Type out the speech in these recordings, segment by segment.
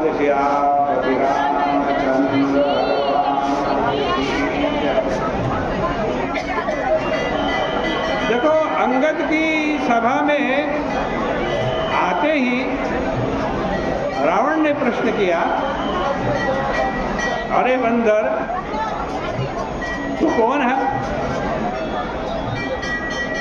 बोल श्री रामचंद्र भगवान की जय। देखो, अंगद की सभा में आते ही रावण ने प्रश्न किया, अरे बंदर, तू कौन है?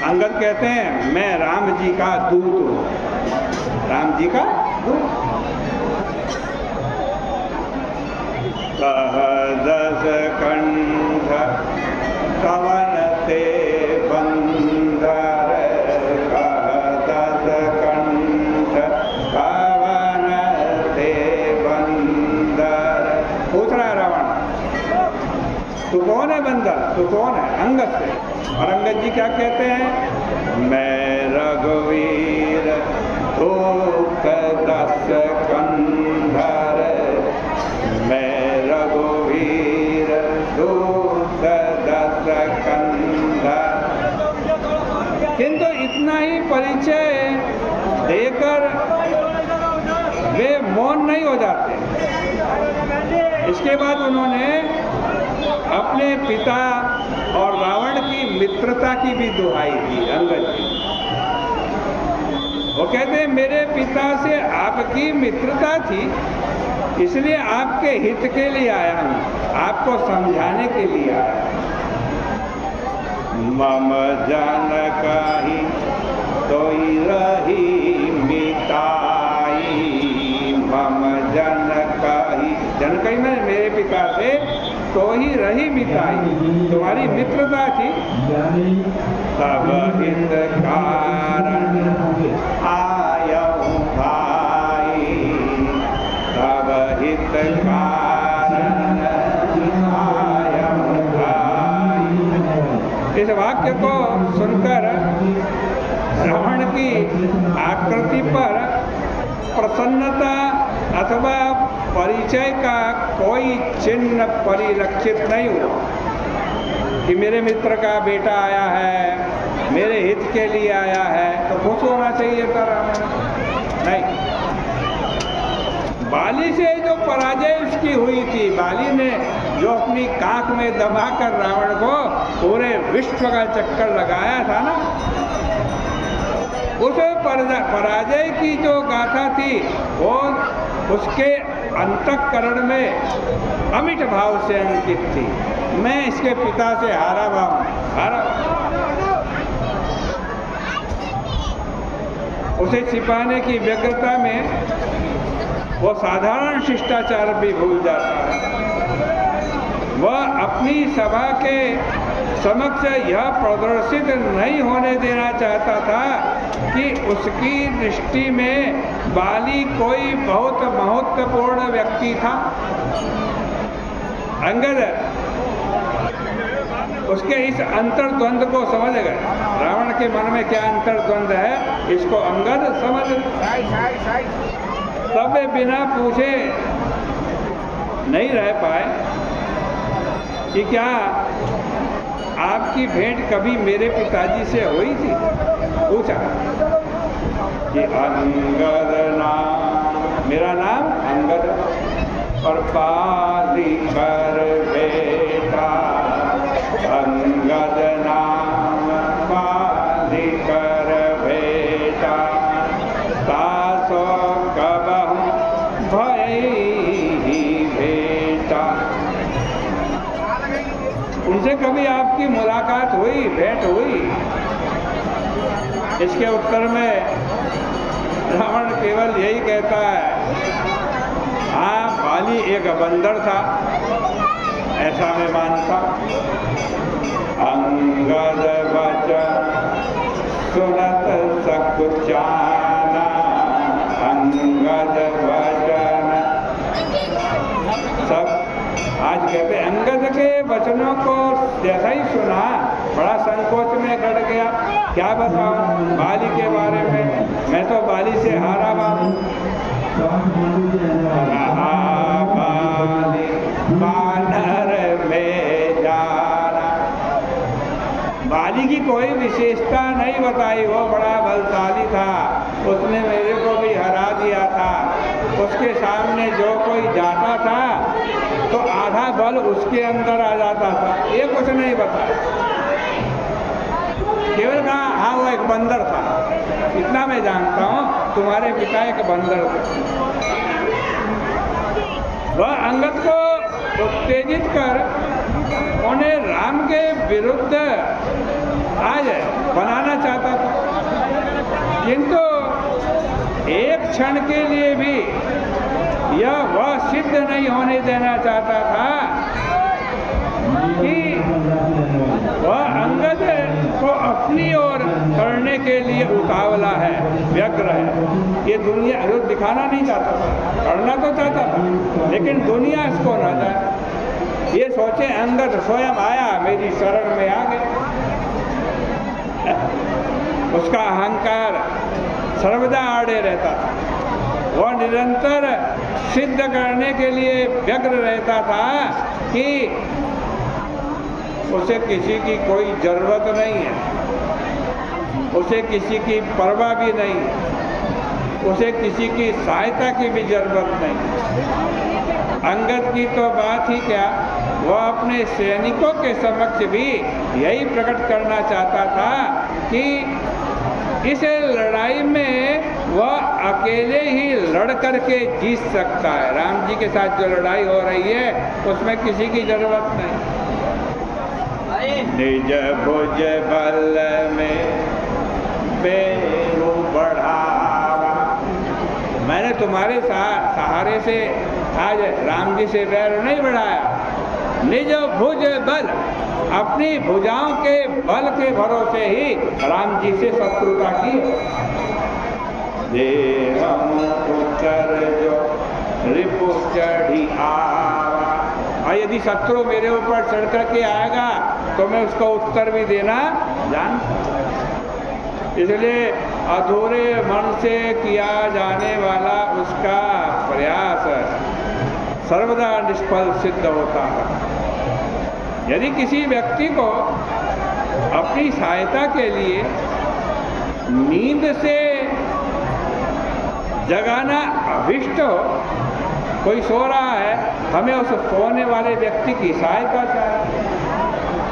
अंगद कहते हैं, मैं राम जी का दूत हूं। राम जी का दूत। कह दस कंठ कवन ते बंदर, कह दस कंठ कवन ते बंदर। पूछ रहा है रावण, तू कौन है बंदर? तू कौन है? अंगद से। और अंगद जी क्या कहते हैं, मैं रघुवीर दुख दस कंधर, मैं रघुवीर दुख दस कंधर। किंतु इतना ही परिचय देकर वे मौन नहीं हो जाते। इसके बाद उन्होंने अपने पिता और रावण की मित्रता की भी दुहाई दी अंगद जी। वो कहते हैं, मेरे पिता से आपकी मित्रता थी, इसलिए आपके हित के लिए आया हूं, आपको समझाने के लिए आया। मम जन कही तोई रही मिताई, मम जन कही, जन कही मैंने मेरे पिता से तो ही रही मिताई, तुम्हारी मित्रता थी। तब हित कारण आयऊ भाई, तब हित कारण आयऊ भाई। इस वाक्य को सुनकर रावण की आकृति पर प्रसन्नता अथवा परिचय का कोई चिन्ह परिलक्षित नहीं हुआ कि मेरे मित्र का बेटा आया है, मेरे हित के लिए आया है, तो खुश होना चाहिए था रावण। नहीं, बाली से जो पराजय उसकी हुई थी, बाली ने जो अपनी कांख में दबाकर रावण को पूरे विश्व का चक्कर लगाया था ना, उस पराजय की जो गाथा थी वो उसके अंतःकरण में अमिट भाव से अंकित थी। मैं इसके पिता से हारा हारा। उसे छिपाने की व्यग्रता में वो साधारण शिष्टाचार भी भूल जाता है। वह अपनी सभा के समक्ष यह प्रदर्शित नहीं होने देना चाहता था कि उसकी दृष्टि में बाली कोई बहुत महत्वपूर्ण व्यक्ति था। अंगद उसके इस अंतर्द्वंद को समझ गए। रावण के मन में क्या अंतर्द्वंद है, इसको अंगद समझ गए। तब वे बिना पूछे नहीं रह पाए कि क्या आपकी भेंट कभी मेरे पिताजी से हुई थी? पूछा कि अंगद नाम, मेरा नाम अंगद, और बाली कर बेटा अंगद नाम, बाली कर बेटा, तासो कबहु भय ही भेटा। उनसे कभी आपकी मुलाकात हुई, भेंट हुई? इसके उत्तर में रावण केवल यही कहता है, हाँ, बाली एक बंदर था, ऐसा मैं मानता। अंगद वचन सुनत सकुचाना, अंगद वचन सब। आज कहते अंगद के वचनों को जैसा ही सुना, बड़ा संकोच में गड़ गया। क्या बताऊं बाली के बारे में, मैं तो बाली से हारा बाली। बानर में जाना, बाली की कोई विशेषता नहीं बताई, वो बड़ा बलशाली था, उसने मेरे को भी हरा दिया था। उसके सामने जो कोई जाता था तो आधा बल उसके अंदर आ जाता था। ये कुछ नहीं बताया, केवल कहा हाँ वो एक बंदर था, इतना मैं जानता हूँ, तुम्हारे पिता एक बंदर थे। वह अंगद को उत्तेजित कर उन्हें राम के विरुद्ध आज बनाना चाहता था, किंतु एक क्षण के लिए भी यह वह सिद्ध नहीं होने देना चाहता था कि वह अंगद को अपनी ओर करने के लिए उतावला है, व्यग्र है। ये दुनिया जो दिखाना नहीं चाहता था, करना तो चाहता था, लेकिन दुनिया इसको न जाए। ये सोचे अंगद स्वयं आया, मेरी शरण में आ गया। उसका अहंकार सर्वदा आड़े रहता था, वह निरंतर सिद्ध करने के लिए व्यग्र रहता था कि उसे किसी की कोई जरूरत नहीं है, उसे किसी की परवाह भी नहीं, उसे किसी की सहायता की भी जरूरत नहीं। अंगद की तो बात ही क्या, वह अपने सैनिकों के समक्ष भी यही प्रकट करना चाहता था कि इस लड़ाई में वह अकेले ही लड़ करके जीत सकता है। राम जी के साथ जो लड़ाई हो रही है उसमें किसी की जरूरत नहीं। निज भुज बल में बेरू बढ़ावा, मैंने तुम्हारे सहारे से आज राम जी से बैर नहीं बढ़ाया। निज भुज बल, अपनी भुजाओं के बल के भरोसे ही राम जी से शत्रुता की। रिपु चढ़ी आवा, और यदि शत्रु मेरे ऊपर चढ़ करके आएगा तो मैं उसको उत्तर भी देना जानता। इसलिए अधूरे मन से किया जाने वाला उसका प्रयास सर्वदा निष्फल सिद्ध होता है। यदि किसी व्यक्ति को अपनी सहायता के लिए नींद से जगाना अभिष्ट हो, कोई सो रहा है, हमें उस सोने वाले व्यक्ति की सहायता चाहिए,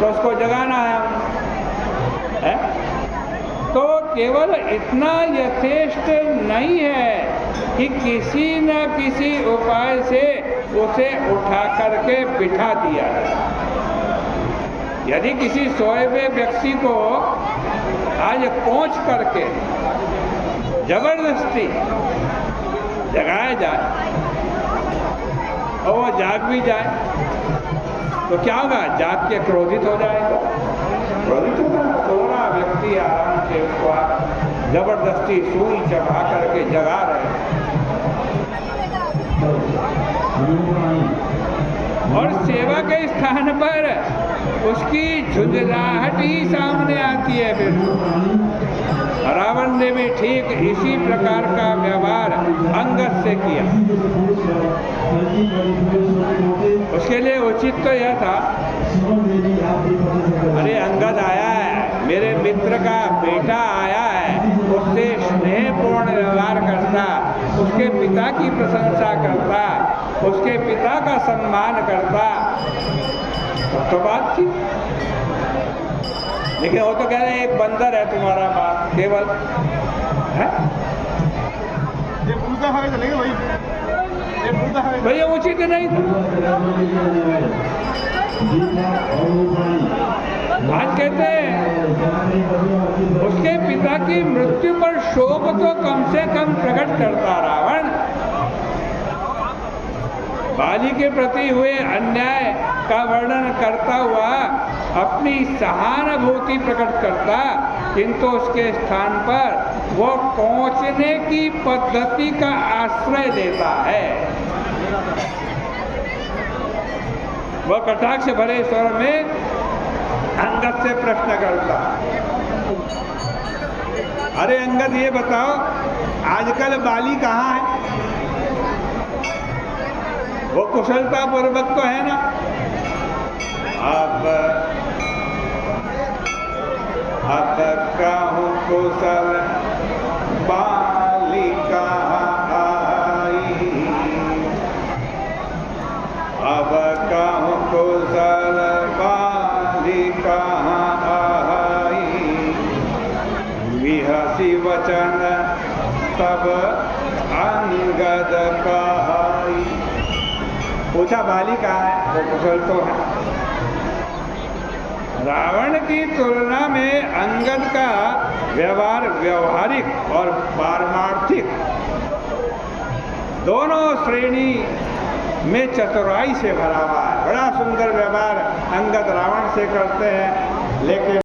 तो उसको जगाना है? तो केवल इतना यथेष्ट नहीं है कि किसी न किसी उपाय से उसे उठा करके बिठा दिया जाए। यदि किसी सोए हुए व्यक्ति को आज पहुंच करके जबरदस्ती जगाया जाए और वो जाग भी जाए तो क्या होगा? जाग के क्रोधित हो जाएगा। क्रोधित होगा, सोना व्यक्ति आराम से उसको जबरदस्ती सुई चढ़ा करके जगा रहे और सेवा के स्थान पर उसकी झुंझलाहट ही सामने आती है। फिर रावण ने भी ठीक इसी प्रकार का व्यवहार अंगद से किया। उसके लिए उचित तो यह था, अरे अंगद आया है, मेरे मित्र का बेटा आया है, उससे स्नेहपूर्ण व्यवहार करता, उसके पिता की प्रशंसा करता, उसके पिता का सम्मान करता, तो बात थी। लेकिन वो तो कह रहे एक बंदर है तुम्हारा बाप, केवल है भैया, उचित नहीं था। आज कहते हैं उसके पिता की मृत्यु पर शोक तो कम से कम प्रकट करता रावण, बाली के प्रति हुए अन्याय का वर्णन करता हुआ अपनी सहानुभूति प्रकट करता, किंतु उसके स्थान पर वो पहुंचने की पद्धति का आश्रय देता है। वह कटाक्ष भरे स्वर में अंगद से प्रश्न करता, अरे अंगद ये बताओ आजकल बाली कहाँ है? वो कुशलता पूर्वक तो है ना? अब कहूँ कुशल बाली कहाँ आई, बिहसी वचन तब अंगद कहाई। पूछा बाली कहाँ है? वो कुशल तो है। रावण की तुलना में अंगद का व्यवहार व्यवहारिक और पारमार्थिक दोनों श्रेणी में चतुराई से भरा हुआ है। बड़ा सुंदर व्यवहार अंगद रावण से करते हैं, लेकिन